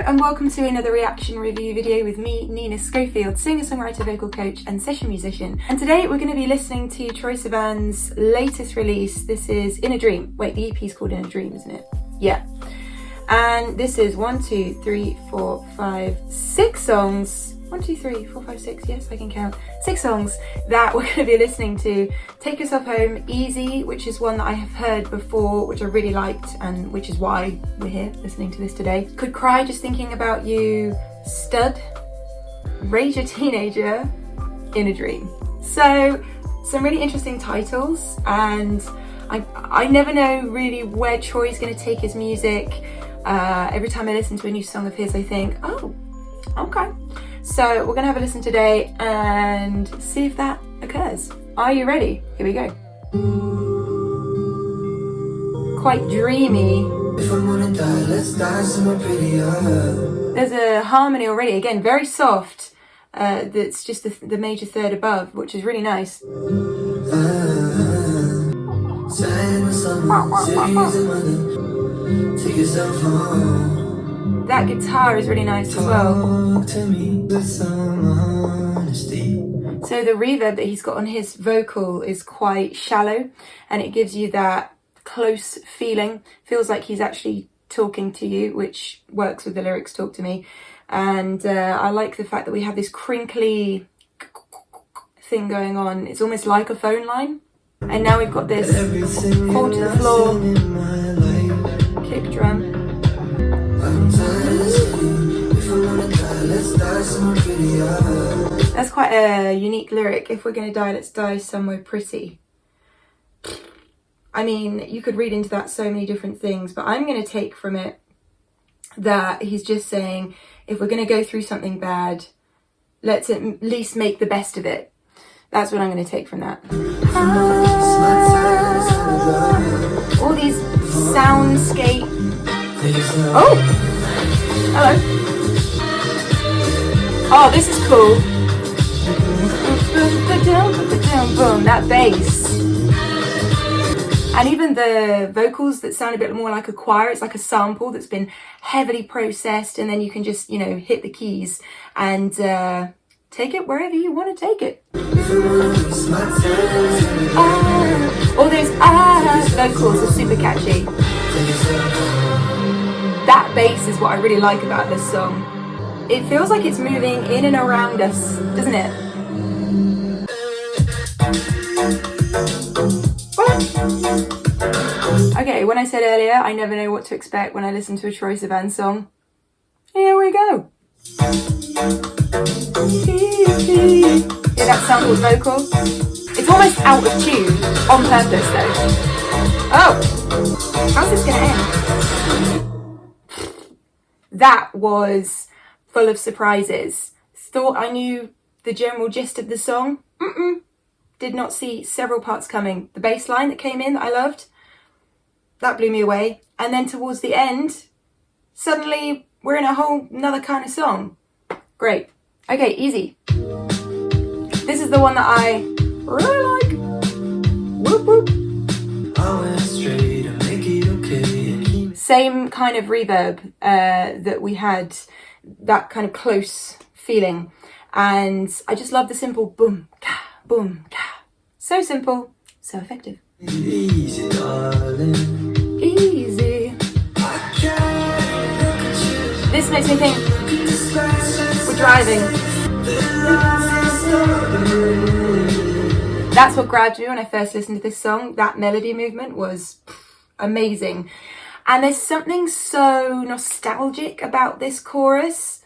and welcome to another reaction review video with me, Nina Schofield, singer-songwriter, vocal coach and session musician. And today we're going to be listening to Troye Sivan's latest release. This is In a Dream. Wait, the EP is called In a Dream, isn't it? Yeah. And this is 6 songs. 1, 2, 3, 4, 5, 6, yes, I can count. 6 songs that we're going to be listening to. Take Yourself Home, Easy, which is one that I have heard before, which I really liked, and which is why we're here listening to this today. Could Cry Just Thinking About You, Stud, Raise Your Teenager, In a Dream. So, some really interesting titles, and I never know really where Troy's going to take his music. Every time I listen to a new song of his, I think, oh, okay. So we're gonna have a listen today and see if that occurs. Are you ready? Here we go. Quite dreamy. If I'm gonna die, let's die somewhere prettier. There's a harmony already, again, very soft. That's just the major third above, which is really nice. Take yourself home. That guitar is really nice as well. So the reverb that he's got on his vocal is quite shallow, and it gives you that close feeling. Feels like he's actually talking to you, which works with the lyrics Talk to Me. And I like the fact that we have this crinkly thing going on. It's almost like a phone line. And now we've got this fall to the floor kick drum. That's quite a unique lyric. If we're gonna die, let's die somewhere pretty. I mean, you could read into that so many different things, but I'm gonna take from it that he's just saying, if we're gonna go through something bad, let's at least make the best of it. That's what I'm gonna take from that. All these soundscape. Oh! Hello. Oh, this is cool. Boom, that bass. And even the vocals that sound a bit more like a choir, it's like a sample that's been heavily processed, and then you can just, hit the keys and take it wherever you want to take it. All those vocals are super catchy. That bass is what I really like about this song. It feels like it's moving in and around us, doesn't it? What? Okay, when I said earlier, I never know what to expect when I listen to a Troye Sivan song. Here we go. Hear that sampled vocal? It's almost out of tune, on purpose though. Oh! How's this gonna end? That was full of surprises. Thought I knew the general gist of the song. Did not see several parts coming. The bass line that came in that I loved, that blew me away. And then towards the end, suddenly we're in a whole another kind of song. Great. Okay, Easy. This is the one that I really like. Whoop whoop. Same kind of reverb that we had, that kind of close feeling. And I just love the simple boom, ka, boom, ka. So simple, so effective. Easy, darling. Easy. This makes me think we're driving. That's what grabbed me when I first listened to this song. That melody movement was amazing. And there's something so nostalgic about this chorus.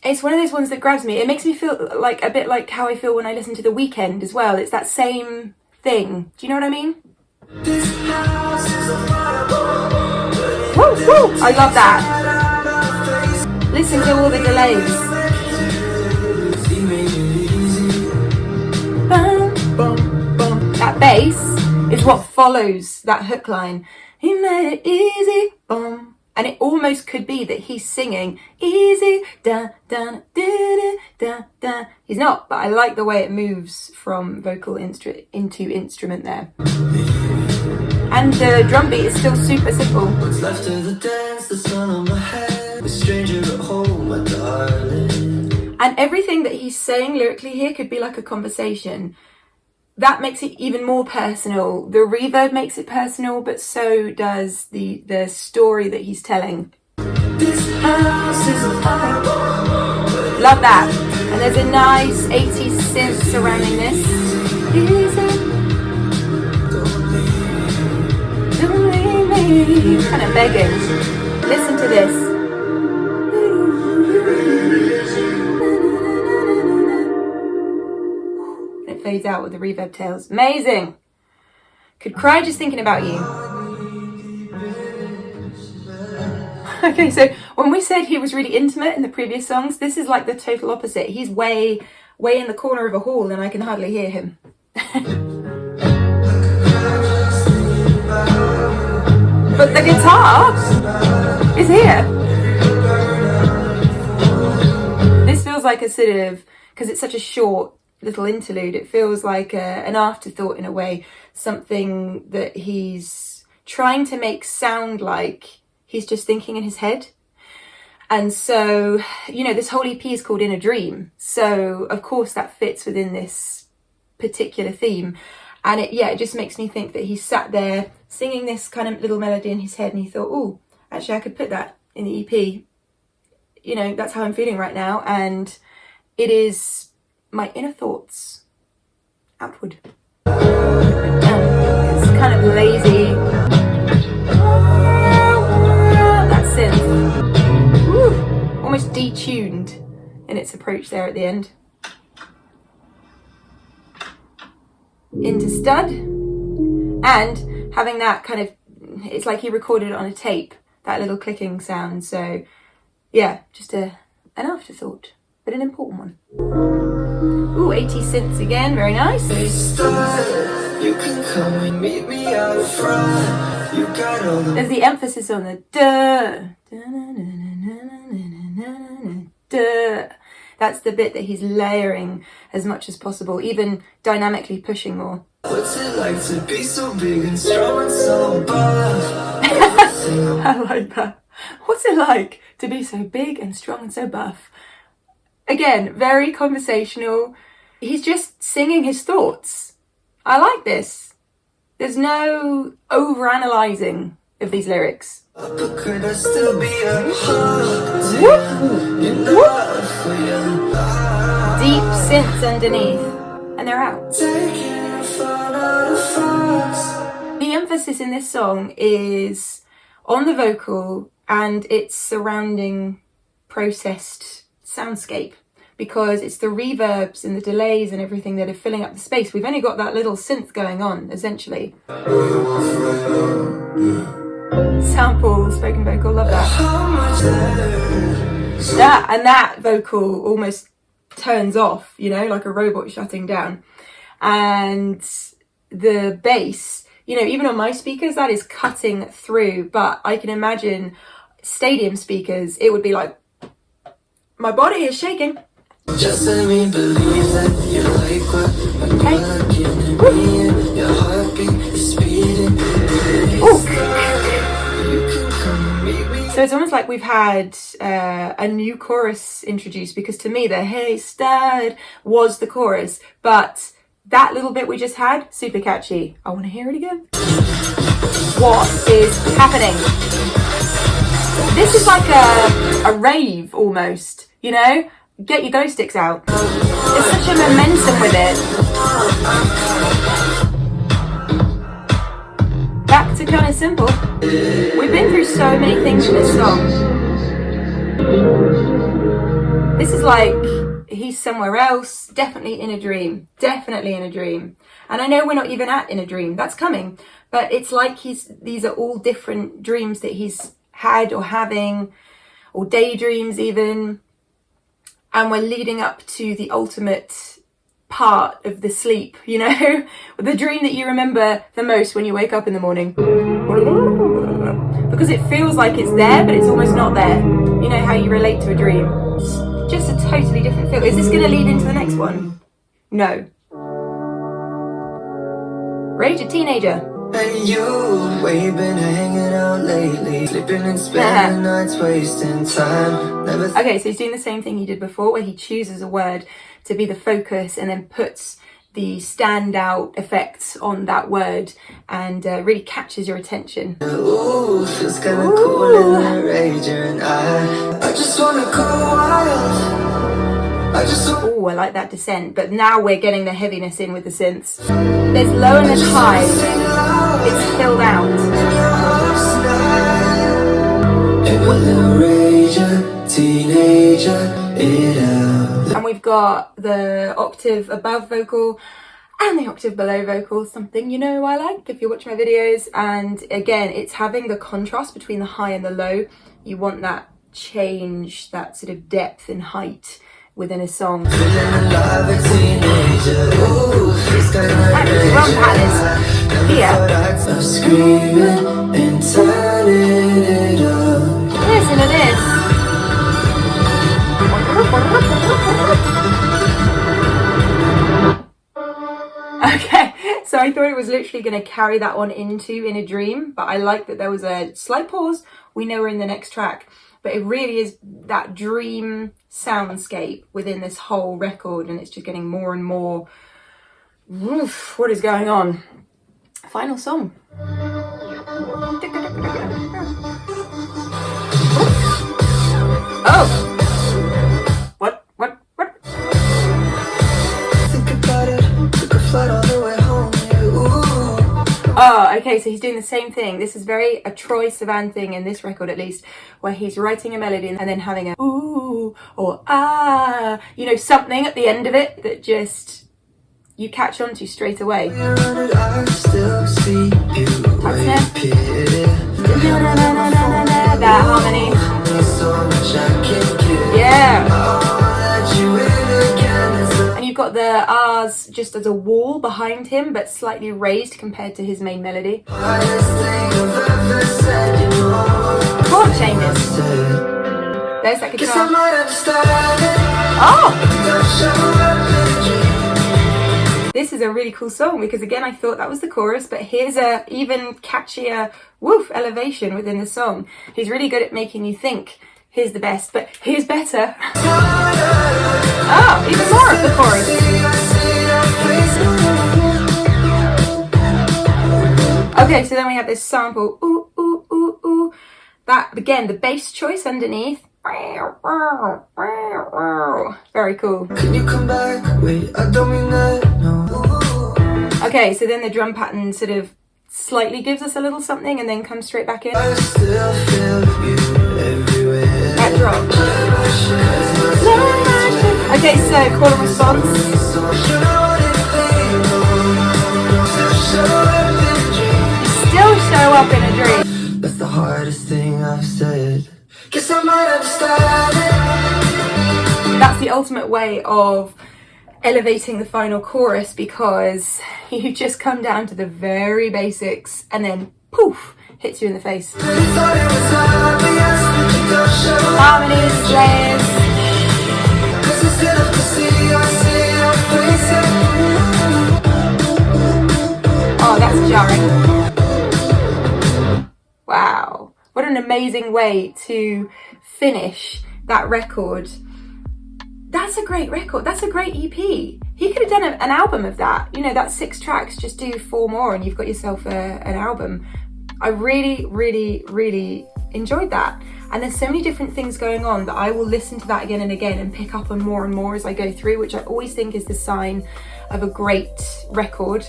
It's one of those ones that grabs me. It makes me feel like a bit like how I feel when I listen to The Weeknd as well. It's that same thing. Do you know what I mean? Woo, woo! I love that. Listen to all the delays. That bass is what follows that hook line. He made it easy, boom. And it almost could be that he's singing easy, da, da, da, da, da. He's not, but I like the way it moves from vocal into instrument there. And the drum beat is still super simple. What's left of the dance, the sun on my head. stranger at home, my darling. And everything that he's saying lyrically here could be like a conversation. That makes it even more personal. The reverb makes it personal, but so does the story that he's telling. This house is a fire. Love that. And there's a nice 80s synth surrounding this. Don't leave me. Kind of begging. Listen to this. It fades out with the reverb tails. Amazing. Could cry just thinking about you. Okay, so when we said he was really intimate in the previous songs, this is like the total opposite. He's way in the corner of a hall and I can hardly hear him. But the guitar is here. This feels like a sort of, because it's such a short little interlude, it feels like an afterthought in a way, something that he's trying to make sound like he's just thinking in his head. And so, you know, this whole EP is called In a Dream. So, of course, that fits within this particular theme. And it just makes me think that he sat there singing this kind of little melody in his head and he thought, oh, actually, I could put that in the EP. You know, that's how I'm feeling right now. And it is my inner thoughts outward. It's kind of lazy. That synth. Woo, almost detuned in its approach there at the end. Into stud. And having that kind of, it's like he recorded it on a tape, that little clicking sound. So yeah, just an afterthought, but an important one. Ooh, 80 synths again, very nice. You can come and meet me out front. You got all the... There's the emphasis on the duh. Duh. That's the bit that he's layering as much as possible, even dynamically pushing more. What's it like to be so big and strong and so buff? I like that. What's it like to be so big and strong and so buff? Again, very conversational. He's just singing his thoughts. I like this. There's no over-analysing of these lyrics. But could I still be a hug? Deep synths underneath, and they're out. The emphasis in this song is on the vocal and its surrounding processed soundscape, because it's the reverbs and the delays and everything that are filling up the space. We've only got that little synth going on, essentially. Sample, spoken vocal, love that. That vocal almost turns off, you know, like a robot shutting down. And the bass, you know, even on my speakers, that is cutting through. But I can imagine stadium speakers, it would be like, my body is shaking. Just let me believe that you like what I'm looking at me and your heartbeat is speeding. So it's almost like we've had a new chorus introduced, because to me the "Hey Stud" was the chorus, but that little bit we just had, super catchy. I want to hear it again. What is happening? This is like a rave almost, you know? Get your glow sticks out. There's such a momentum with it. Back to kind of simple. We've been through so many things in this song. This is like he's somewhere else, definitely in a dream. Definitely in a dream. And I know we're not even at in a dream. That's coming. But it's like these are all different dreams that he's had or having, or daydreams even. And we're leading up to the ultimate part of the sleep, you know? The dream that you remember the most when you wake up in the morning. Because it feels like it's there, but it's almost not there. You know how you relate to a dream. It's just a totally different feel. Is this going to lead into the next one? No. Rage a Teenager. And you, where you been hanging out lately? Sleeping and spending nights wasting time. Never Okay, so he's doing the same thing he did before, where he chooses a word to be the focus and then puts the standout effects on that word and really catches your attention. Ooh, feels kinda cool in the rager, and I just wanna go wild. Oh, I like that descent, but now we're getting the heaviness in with the synths. There's low and there's high. It's filled out. And we've got the octave above vocal and the octave below vocal, something you know I like if you watch my videos. And again, it's having the contrast between the high and the low. You want that change, that sort of depth and height within a song. And the drum pattern is here. Listen to this. Okay, so I thought it was literally going to carry that on into In a Dream, but I like that there was a slight pause. We know we're in the next track, but it really is that dream soundscape within this whole record, and it's just getting more and more. Oof, what is going on? Final song. Oh! What? Oh, okay, so he's doing the same thing. This is very a Troye Sivan thing in this record, at least, where he's writing a melody and then having a ooh or ah, you know, something at the end of it that just you catch on to straight away. That harmony. Yeah. And you've got the R's just as a wall behind him, but slightly raised compared to his main melody. Chord changes. There's that guitar. Oh! This is a really cool song because again I thought that was the chorus, but here's a even catchier woof elevation within the song. He's really good at making you think here's the best, but here's better. Oh, even more of the chorus. Okay, so then we have this sample. Ooh, ooh, ooh, ooh. That again, the bass choice underneath. Very cool. Can you come back? Wait, I don't mean that, no. Okay, so then the drum pattern sort of slightly gives us a little something and then comes straight back in. I still feel you everywhere. That drop. Okay, so call and response. Still show up in a dream. That's the hardest thing I've said. Guess I might understand it. That's the ultimate way of elevating the final chorus, because you just come down to the very basics and then poof, hits you in the face. Harmonies, layers. Oh, that's jarring. Wow. What an amazing way to finish that record. That's a great record. That's a great EP. He could have done an album of that. You know, that's 6 tracks. Just do 4 more and you've got yourself an album. I really, really, really enjoyed that. And there's so many different things going on that I will listen to that again and again and pick up on more and more as I go through, which I always think is the sign of a great record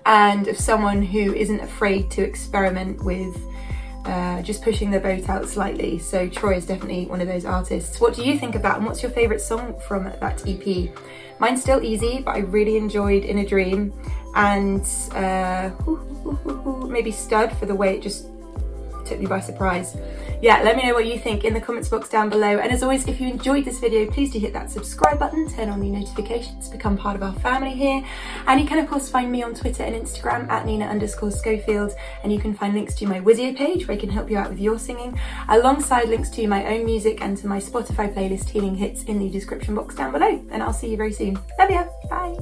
and of someone who isn't afraid to experiment with just pushing the boat out slightly. So Troye is definitely one of those artists. What do you think of that, and what's your favourite song from that EP? Mine's Still Easy, but I really enjoyed In a Dream, and maybe Stud for the way it just took me by surprise. Yeah, let me know what you think in the comments box down below. And as always, if you enjoyed this video, please do hit that subscribe button, turn on the notifications, become part of our family here. And you can of course find me on Twitter and Instagram at Nina_Schofield, and you can find links to my Wisio page where I can help you out with your singing, alongside links to my own music and to my Spotify playlist Healing Hits in the description box down below. And I'll see you very soon. Love ya, bye.